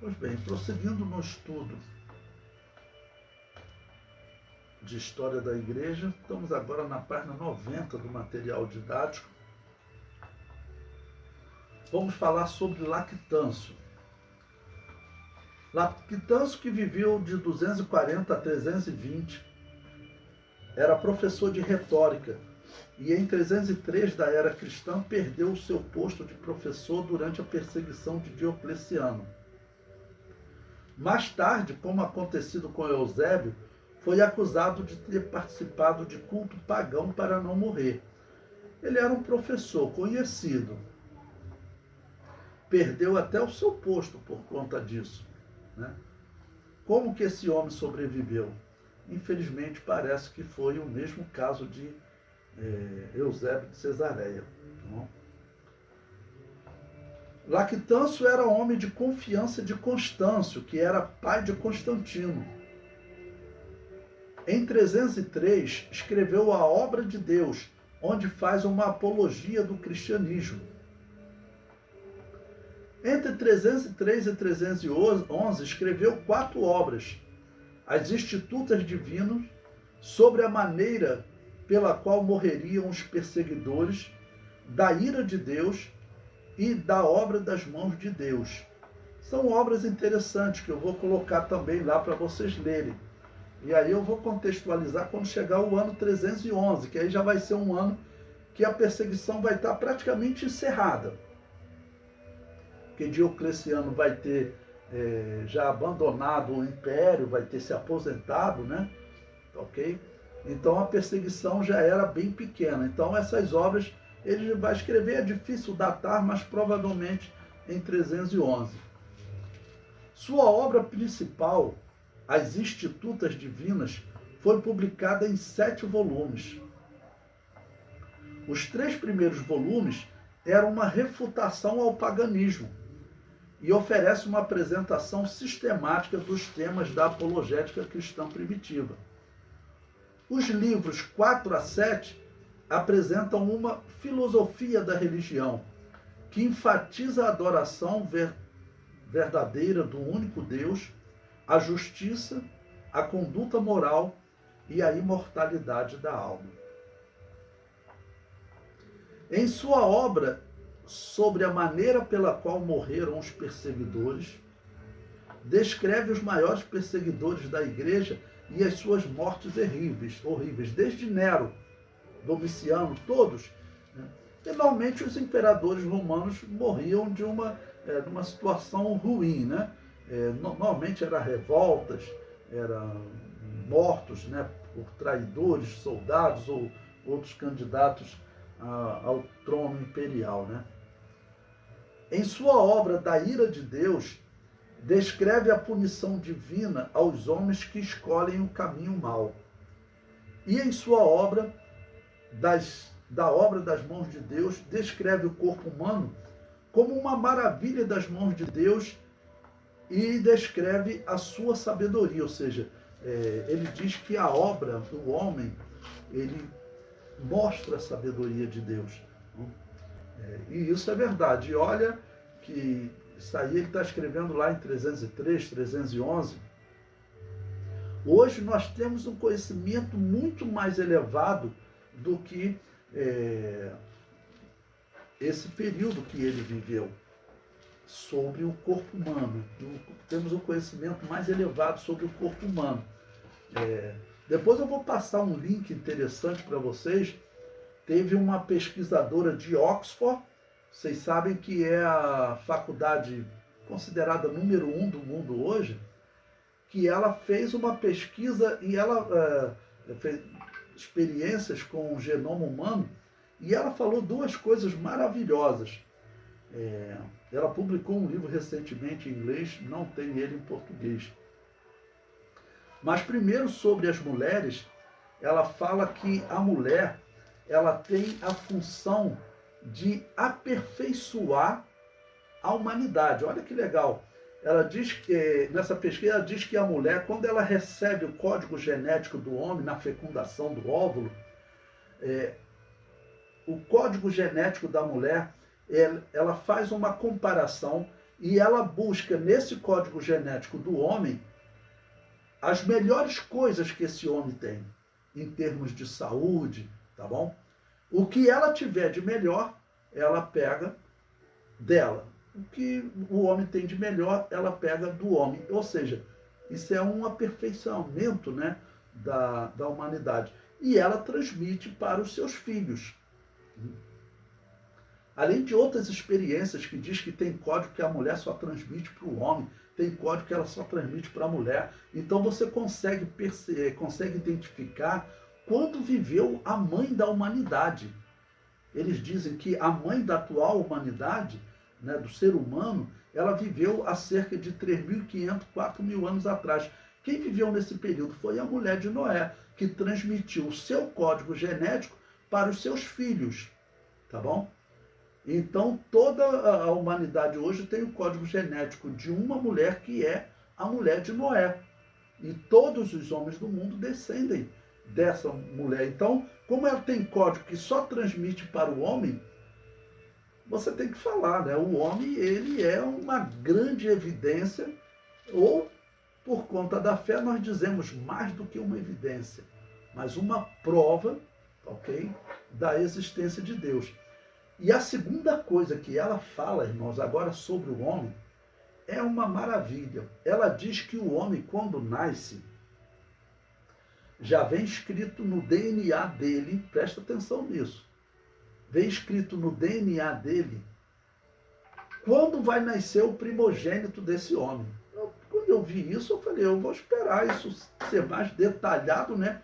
Pois bem, prosseguindo no estudo de História da Igreja, estamos agora na página 90 do material didático. Vamos falar sobre Lactâncio. Lactâncio, que viveu de 240 a 320, era professor de retórica e em 303 da era cristã perdeu o seu posto de professor durante a perseguição de Diocleciano. Mais tarde, como acontecido com Eusébio, foi acusado de ter participado de culto pagão para não morrer. Ele era um professor conhecido. Perdeu até o seu posto por conta disso, né? Como que esse homem sobreviveu? Infelizmente, parece que foi o mesmo caso de Eusébio de Cesareia. Tá? Lactâncio era homem de confiança de Constâncio, que era pai de Constantino. Em 303, escreveu a Obra de Deus, onde faz uma apologia do cristianismo. Entre 303 e 311, escreveu 4 obras: As Institutas Divinas, sobre a maneira pela qual morreriam os perseguidores, da ira de Deus e da obra das mãos de Deus. São obras interessantes que eu vou colocar também lá para vocês lerem. E aí eu vou contextualizar quando chegar o ano 311, que aí já vai ser um ano que a perseguição vai estar praticamente encerrada. Porque Diocleciano vai ter já abandonado o império, vai ter se aposentado, né? Ok? Então a perseguição já era bem pequena. Então essas obras ele vai escrever, é difícil datar, mas provavelmente em 311. Sua obra principal, As Institutas Divinas, foi publicada em 7 volumes. Os 3 primeiros volumes eram uma refutação ao paganismo e oferece uma apresentação sistemática dos temas da apologética cristã primitiva. Os livros 4 a 7 apresentam uma filosofia da religião, que enfatiza a adoração verdadeira do único Deus, a justiça, a conduta moral e a imortalidade da alma. Em sua obra sobre a maneira pela qual morreram os perseguidores, descreve os maiores perseguidores da Igreja e as suas mortes horríveis, desde Nero, Domiciano, todos. Normalmente os imperadores romanos morriam de uma situação ruim, né? Normalmente eram revoltas, eram mortos, né, por traidores, soldados ou outros candidatos ao trono imperial, né? Em sua obra Da Ira de Deus, descreve a punição divina aos homens que escolhem o caminho mau. E em sua obra da obra das mãos de Deus, descreve o corpo humano como uma maravilha das mãos de Deus e descreve a sua sabedoria, ou seja, ele diz que a obra do homem, ele mostra a sabedoria de Deus. E isso é verdade. E olha que isso aí ele está escrevendo lá em 303, 311. Hoje nós temos um conhecimento muito mais elevado do que esse período que ele viveu sobre o corpo humano. Temos um conhecimento mais elevado sobre o corpo humano. Depois eu vou passar um link interessante para vocês. Teve uma pesquisadora de Oxford, vocês sabem que é a faculdade considerada número 1 do mundo hoje, que ela fez uma pesquisa e ela fez experiências com o genoma humano e ela falou 2 coisas maravilhosas. Ela publicou um livro recentemente em inglês, não tem ele em português. Mas primeiro sobre as mulheres, ela fala que a mulher ela tem a função de aperfeiçoar a humanidade. Olha que legal. Ela diz que, nessa pesquisa, ela diz que a mulher, quando ela recebe o código genético do homem na fecundação do óvulo, o código genético da mulher, ela faz uma comparação e ela busca nesse código genético do homem as melhores coisas que esse homem tem, em termos de saúde, tá bom? O que ela tiver de melhor, ela pega dela. O que o homem tem de melhor, ela pega do homem. Ou seja, isso é um aperfeiçoamento, né, da humanidade. E ela transmite para os seus filhos. Além de outras experiências que diz que tem código que a mulher só transmite para o homem, tem código que ela só transmite para a mulher. Então você consegue consegue identificar quando viveu a mãe da humanidade. Eles dizem que a mãe da atual humanidade, né, do ser humano, ela viveu há cerca de 3.500, 4.000 anos atrás. Quem viveu nesse período foi a mulher de Noé, que transmitiu o seu código genético para os seus filhos, tá bom? Então, toda a humanidade hoje tem o código genético de uma mulher que é a mulher de Noé. E todos os homens do mundo descendem dessa mulher. Então, como ela tem código que só transmite para o homem, você tem que falar, né? O homem, ele é uma grande evidência, ou por conta da fé nós dizemos mais do que uma evidência, mas uma prova, ok, da existência de Deus. E a segunda coisa que ela fala, irmãos, agora sobre o homem, é uma maravilha. Ela diz que o homem, quando nasce, já vem escrito no DNA dele, presta atenção nisso, vem escrito no DNA dele quando vai nascer o primogênito desse homem. Quando eu vi isso, eu falei, eu vou esperar isso ser mais detalhado, né?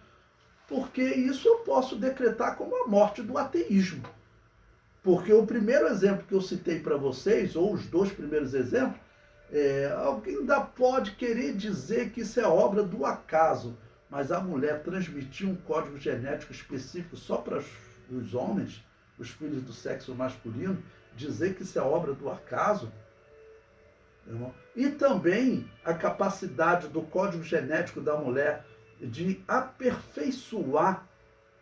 Porque isso eu posso decretar como a morte do ateísmo. Porque o primeiro exemplo que eu citei para vocês, ou os dois primeiros exemplos, alguém ainda pode querer dizer que isso é obra do acaso, mas a mulher transmitir um código genético específico só para os homens, os filhos do sexo masculino, dizer que isso é obra do acaso, irmão? E também a capacidade do código genético da mulher de aperfeiçoar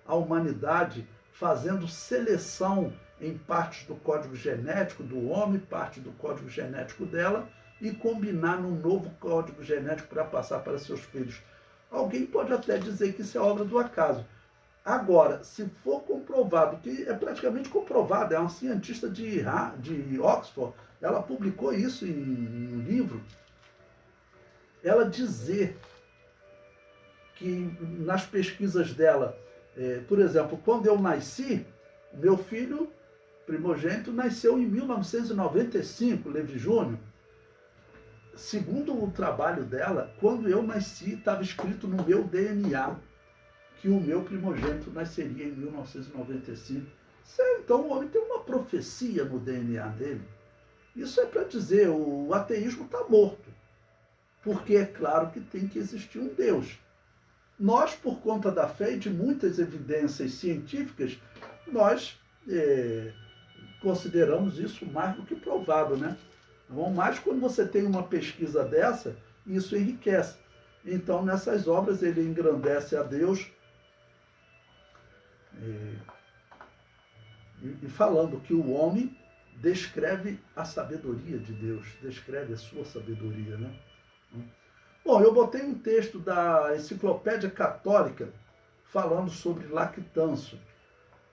a humanidade, fazendo seleção em partes do código genético do homem, parte do código genético dela, e combinar num novo código genético para passar para seus filhos. Alguém pode até dizer que isso é obra do acaso. Agora, se for comprovado, que é praticamente comprovado, é uma cientista de Oxford, ela publicou isso em um livro, ela dizer que nas pesquisas dela, por exemplo, quando eu nasci, meu filho primogênito nasceu em 1995, Levi Júnior. Segundo o trabalho dela, quando eu nasci, estava escrito no meu DNA que o meu primogênito nasceria em 1995. Então o homem tem uma profecia no DNA dele. Isso é para dizer, o ateísmo está morto. Porque é claro que tem que existir um Deus. Nós, por conta da fé e de muitas evidências científicas, nós consideramos isso mais do que provado, né? Mas quando você tem uma pesquisa dessa, isso enriquece. Então, nessas obras, ele engrandece a Deus e falando que o homem descreve a sabedoria de Deus, descreve a sua sabedoria, né? Bom, eu botei um texto da Enciclopédia Católica falando sobre lactância,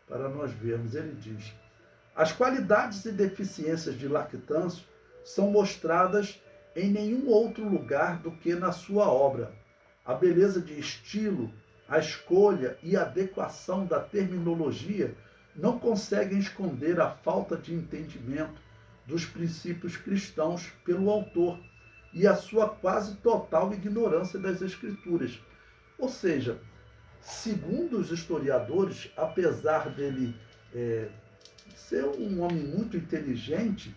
para nós vermos. Ele diz: as qualidades e deficiências de lactância são mostradas em nenhum outro lugar do que na sua obra. A beleza de estilo, a escolha e a adequação da terminologia não conseguem esconder a falta de entendimento dos princípios cristãos pelo autor e a sua quase total ignorância das Escrituras. Ou seja, segundo os historiadores, apesar dele ser um homem muito inteligente,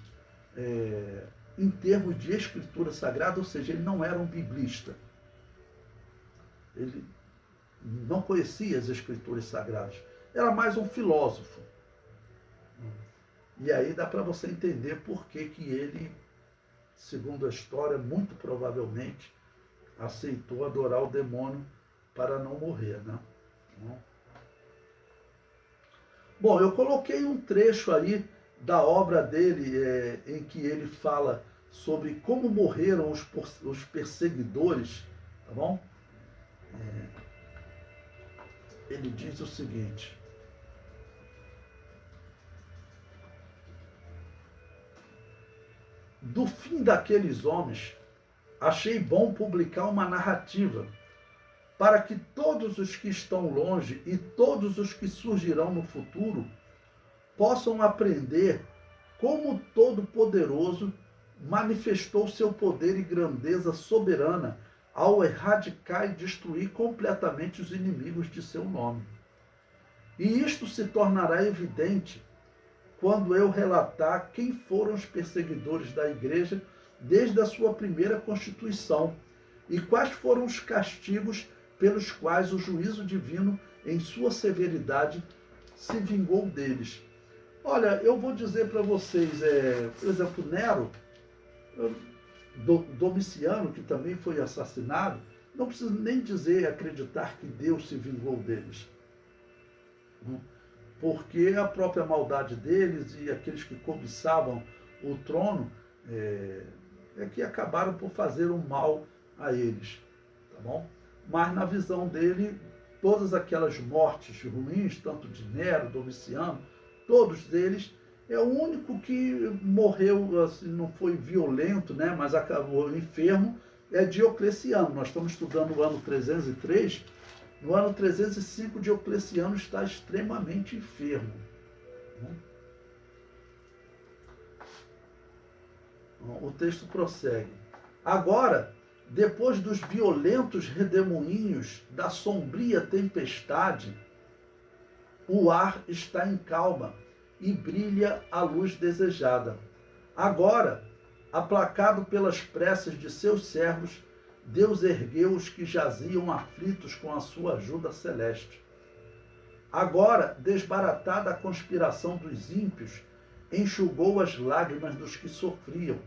em termos de escritura sagrada, ou seja, ele não era um biblista. Ele não conhecia as escrituras sagradas. Era mais um filósofo. E aí dá para você entender por que ele, segundo a história, muito provavelmente aceitou adorar o demônio para não morrer, né? Bom, eu coloquei um trecho aí da obra dele em que ele fala sobre como morreram os perseguidores, tá bom? Ele diz o seguinte: do fim daqueles homens, achei bom publicar uma narrativa, para que todos os que estão longe e todos os que surgirão no futuro possam aprender como o Todo-Poderoso manifestou seu poder e grandeza soberana ao erradicar e destruir completamente os inimigos de seu nome. E isto se tornará evidente quando eu relatar quem foram os perseguidores da igreja desde a sua primeira constituição e quais foram os castigos pelos quais o juízo divino, em sua severidade, se vingou deles. Olha, eu vou dizer para vocês, por exemplo, Nero, Domiciano, que também foi assassinado, não preciso nem dizer, acreditar que Deus se vingou deles. Porque a própria maldade deles e aqueles que cobiçavam o trono é que acabaram por fazer o mal a eles, tá bom? Mas na visão dele, todas aquelas mortes ruins, tanto de Nero, Domiciano, todos eles, o único que morreu, assim, não foi violento, né, mas acabou enfermo, é Diocleciano. Nós estamos estudando o ano 303, no ano 305 Diocleciano está extremamente enfermo. O texto prossegue. Agora, depois dos violentos redemoinhos da sombria tempestade, o ar está em calma e brilha a luz desejada. Agora, aplacado pelas preces de seus servos, Deus ergueu os que jaziam aflitos com a sua ajuda celeste. Agora, desbaratada a conspiração dos ímpios, enxugou as lágrimas dos que sofriam.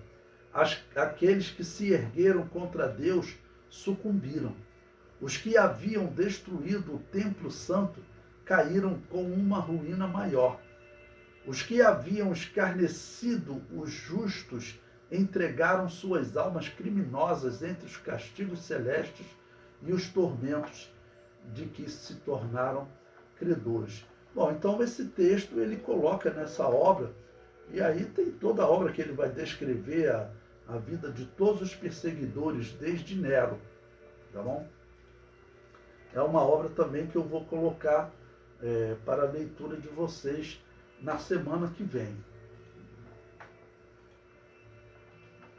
Aqueles que se ergueram contra Deus sucumbiram. Os que haviam destruído o templo santo caíram com uma ruína maior. Os que haviam escarnecido os justos entregaram suas almas criminosas entre os castigos celestes e os tormentos de que se tornaram credores. Bom, então esse texto ele coloca nessa obra, e aí tem toda a obra que ele vai descrever a vida de todos os perseguidores, desde Nero, tá bom? É uma obra também que eu vou colocar para a leitura de vocês na semana que vem.